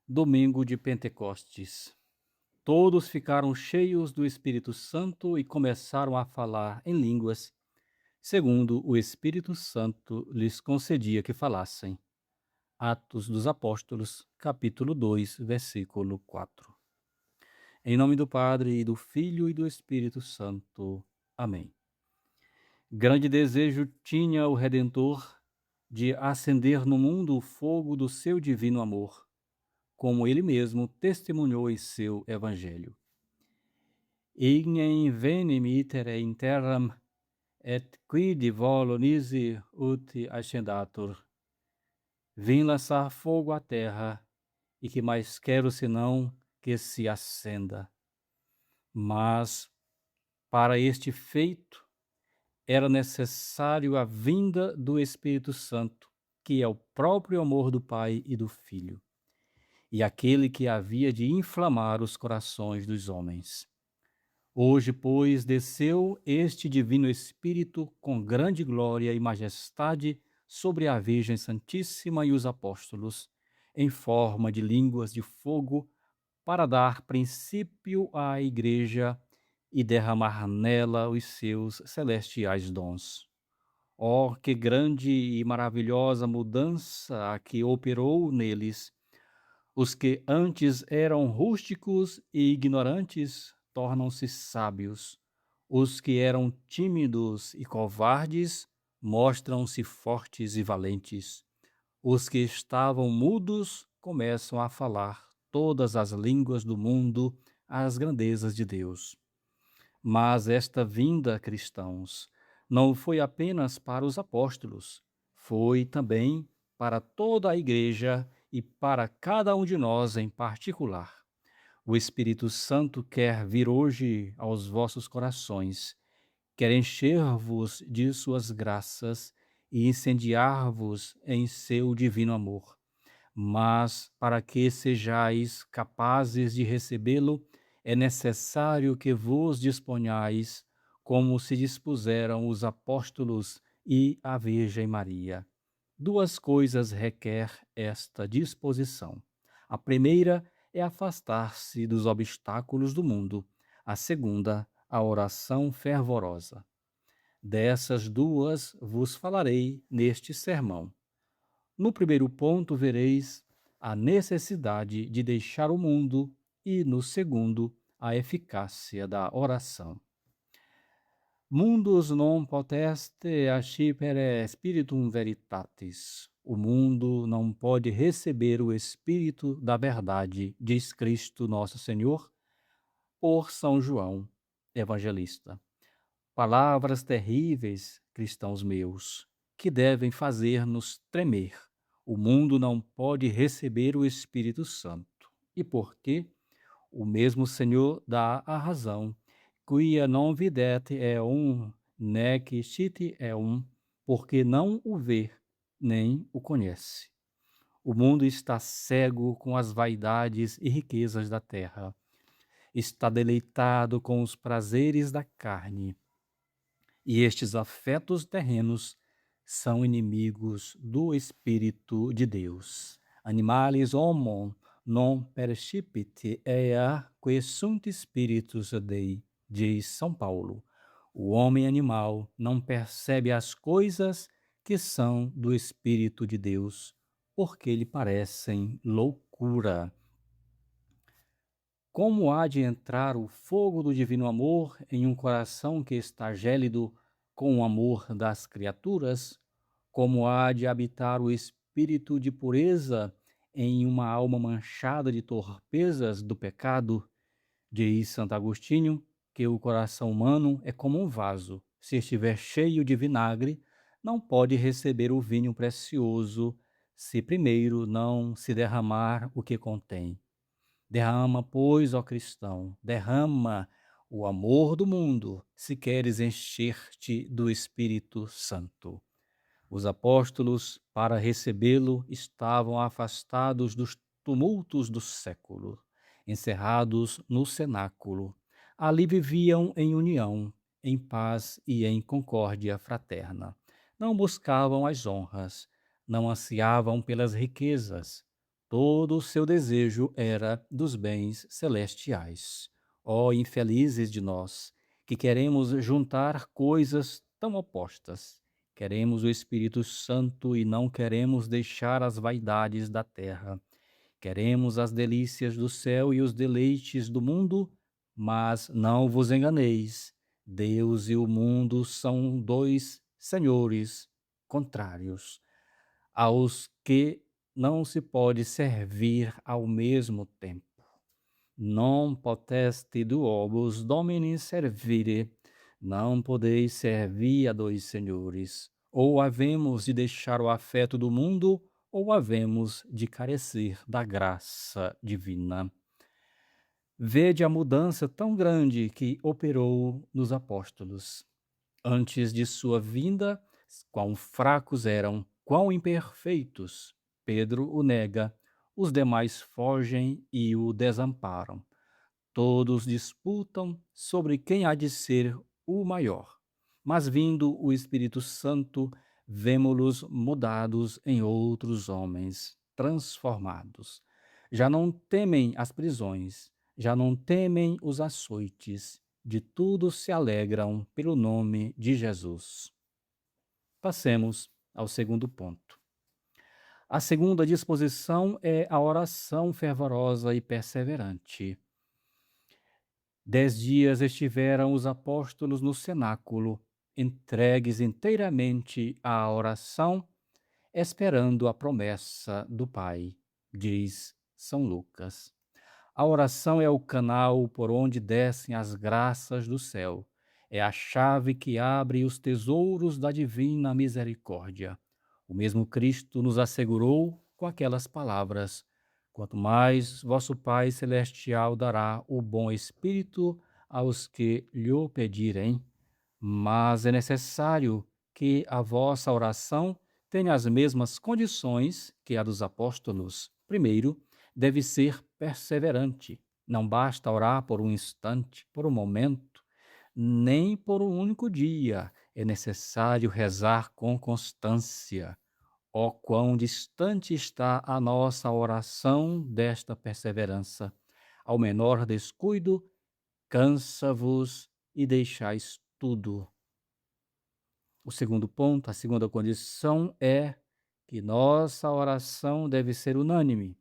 Domingo de Pentecostes. Todos ficaram cheios do Espírito Santo e começaram a falar em línguas, segundo o Espírito Santo lhes concedia que falassem. Atos dos Apóstolos, capítulo 2, versículo 4. Em nome do Padre, e do Filho e do Espírito Santo. Amém. Grande desejo tinha o Redentor de acender no mundo o fogo do seu divino amor, como ele mesmo testemunhou em seu Evangelho. Ignem veni mittere in terram, et quid volo nisi ut ascendatur. Vim lançar fogo à terra, e que mais quero senão que se acenda. Mas, para este feito, era necessário a vinda do Espírito Santo, que é o próprio amor do Pai e do Filho, e aquele que havia de inflamar os corações dos homens. Hoje, pois, desceu este divino Espírito com grande glória e majestade sobre a Virgem Santíssima e os apóstolos, em forma de línguas de fogo, para dar princípio à Igreja e derramar nela os seus celestiais dons. Oh, que grande e maravilhosa mudança a que operou neles! Os que antes eram rústicos e ignorantes tornam-se sábios. Os que eram tímidos e covardes mostram-se fortes e valentes. Os que estavam mudos começam a falar todas as línguas do mundo, as grandezas de Deus. Mas esta vinda, cristãos, não foi apenas para os apóstolos, foi também para toda a igreja e para cada um de nós em particular. O Espírito Santo quer vir hoje aos vossos corações, quer encher-vos de suas graças e incendiar-vos em seu divino amor. Mas, para que sejais capazes de recebê-lo, é necessário que vos disponhais como se dispuseram os apóstolos e a Virgem Maria. Duas coisas requer esta disposição. A primeira é afastar-se dos obstáculos do mundo. A segunda, a oração fervorosa. Dessas duas vos falarei neste sermão. No primeiro ponto, vereis a necessidade de deixar o mundo e, no segundo, a eficácia da oração. Mundus non poteste ascipere spiritum veritatis. O mundo não pode receber o Espírito da verdade, diz Cristo nosso Senhor, por São João, evangelista. Palavras terríveis, cristãos meus, que devem fazer-nos tremer. O mundo não pode receber o Espírito Santo. E por quê? O mesmo Senhor dá a razão. Quia non videte eum, nec scite eum, porque não o vê, nem o conhece. O mundo está cego com as vaidades e riquezas da terra. Está deleitado com os prazeres da carne. E estes afetos terrenos são inimigos do Espírito de Deus. Animalis homo non percipit ea que sunt spiritus Dei, diz São Paulo. O homem animal não percebe as coisas que são do Espírito de Deus, porque lhe parecem loucura. Como há de entrar o fogo do divino amor em um coração que está gélido com o amor das criaturas? Como há de habitar o espírito de pureza em uma alma manchada de torpezas do pecado? Diz Santo Agostinho que o coração humano é como um vaso. Se estiver cheio de vinagre, não pode receber o vinho precioso, se primeiro não se derramar o que contém. Derrama, pois, ó cristão, derrama o amor do mundo, se queres encher-te do Espírito Santo. Os apóstolos, para recebê-lo, estavam afastados dos tumultos do século, encerrados no cenáculo. Ali viviam em união, em paz e em concórdia fraterna. Não buscavam as honras, não ansiavam pelas riquezas. Todo o seu desejo era dos bens celestiais. Ó infelizes de nós, que queremos juntar coisas tão opostas. Queremos o Espírito Santo e não queremos deixar as vaidades da terra. Queremos as delícias do céu e os deleites do mundo, mas não vos enganeis. Deus e o mundo são dois senhores contrários, aos que não se pode servir ao mesmo tempo. Non poteste duobus Domini servire. Não podeis servir a dois senhores. Ou havemos de deixar o afeto do mundo, ou havemos de carecer da graça divina. Vede a mudança tão grande que operou nos apóstolos. Antes de sua vinda, quão fracos eram, quão imperfeitos. Pedro o nega, os demais fogem e o desamparam. Todos disputam sobre quem há de ser o maior. Mas vindo o Espírito Santo, vemo-los mudados em outros homens, transformados. Já não temem as prisões, já não temem os açoites, de tudo se alegram pelo nome de Jesus. Passemos ao segundo ponto. A segunda disposição é a oração fervorosa e perseverante. 10 dias estiveram os apóstolos no cenáculo, entregues inteiramente à oração, esperando a promessa do Pai, diz São Lucas. A oração é o canal por onde descem as graças do céu. É a chave que abre os tesouros da divina misericórdia. O mesmo Cristo nos assegurou com aquelas palavras: quanto mais vosso Pai Celestial dará o bom Espírito aos que lhe pedirem, mas é necessário que a vossa oração tenha as mesmas condições que a dos apóstolos. Primeiro, deve ser perseverante. Não basta orar por um instante, por um momento, nem por um único dia. É necessário rezar com constância. Ó, quão distante está a nossa oração desta perseverança! Ao menor descuido, cansa-vos e deixais tudo. O segundo ponto, a segunda condição é que nossa oração deve ser unânime.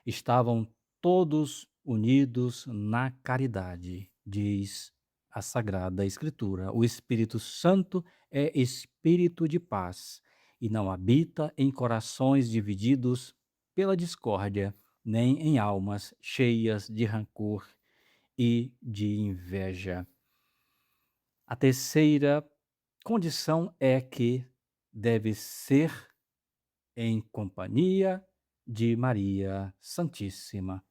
Estavam todos unidos na caridade, diz a Sagrada Escritura. O Espírito Santo é espírito de paz e não habita em corações divididos pela discórdia, nem em almas cheias de rancor e de inveja. A terceira condição é que deve ser em companhia de Maria Santíssima.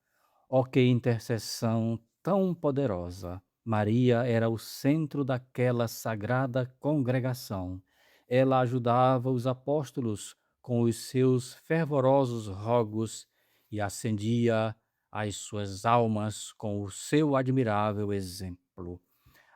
Ó, que intercessão tão poderosa! Maria era o centro daquela sagrada congregação. Ela ajudava os apóstolos com os seus fervorosos rogos e acendia as suas almas com o seu admirável exemplo.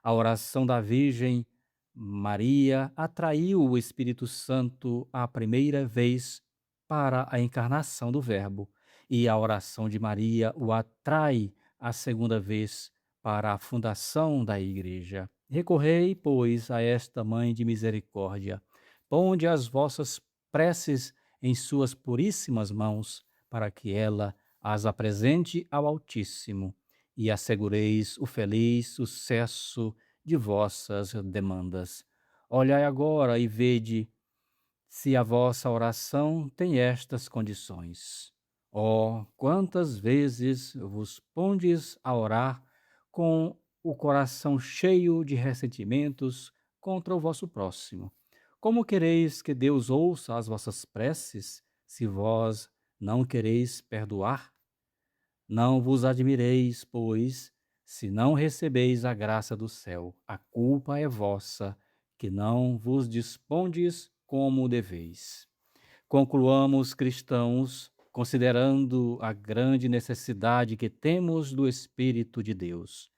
A oração da Virgem Maria atraiu o Espírito Santo a primeira vez para a encarnação do Verbo, e a oração de Maria o atrai a segunda vez para a fundação da Igreja. Recorrei, pois, a esta Mãe de Misericórdia. Ponde as vossas preces em suas puríssimas mãos, para que ela as apresente ao Altíssimo e assegureis o feliz sucesso de vossas demandas. Olhai agora e vede se a vossa oração tem estas condições. Oh, quantas vezes vos pondes a orar com o coração cheio de ressentimentos contra o vosso próximo. Como quereis que Deus ouça as vossas preces, se vós não quereis perdoar? Não vos admireis, pois, se não recebeis a graça do céu. A culpa é vossa, que não vos dispondes como deveis. Concluamos, cristãos, considerando a grande necessidade que temos do Espírito de Deus.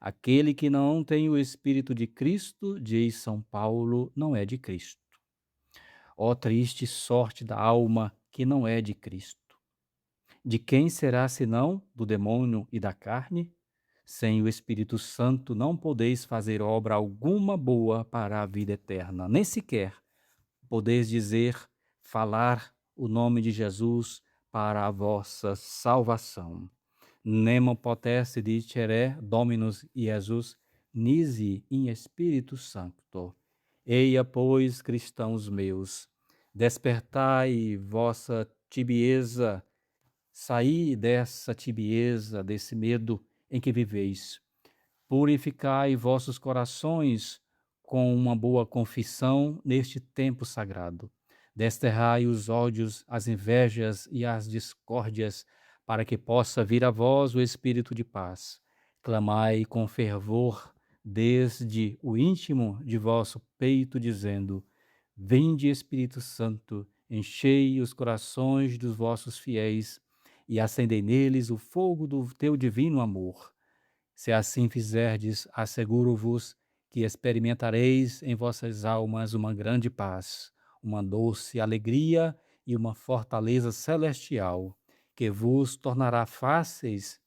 Aquele que não tem o Espírito de Cristo, diz São Paulo, não é de Cristo. Ó triste sorte da alma que não é de Cristo. De quem será senão do demônio e da carne? Sem o Espírito Santo não podeis fazer obra alguma boa para a vida eterna, nem sequer podeis dizer, falar o nome de Jesus para a vossa salvação. Nemo potesse dicere Dominus Iesus, nisi in Spiritu Sancto. Eia, pois, cristãos meus, despertai vossa tibieza, saí dessa tibieza, desse medo em que viveis. Purificai vossos corações com uma boa confissão neste tempo sagrado. Desterrai os ódios, as invejas e as discórdias, para que possa vir a vós o Espírito de paz. Clamai com fervor desde o íntimo de vosso peito, dizendo: Vinde, Espírito Santo, enchei os corações dos vossos fiéis e acendei neles o fogo do teu divino amor. Se assim fizerdes, asseguro-vos que experimentareis em vossas almas uma grande paz, uma doce alegria e uma fortaleza celestial, que vos tornará fáceis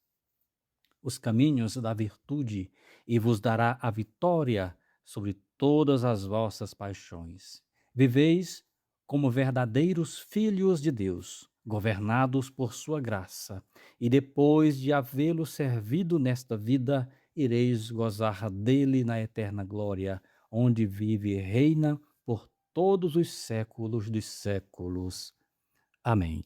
os caminhos da virtude e vos dará a vitória sobre todas as vossas paixões. Viveis como verdadeiros filhos de Deus, governados por sua graça, e depois de havê-lo servido nesta vida, ireis gozar dele na eterna glória, onde vive e reina por todos os séculos dos séculos. Amém.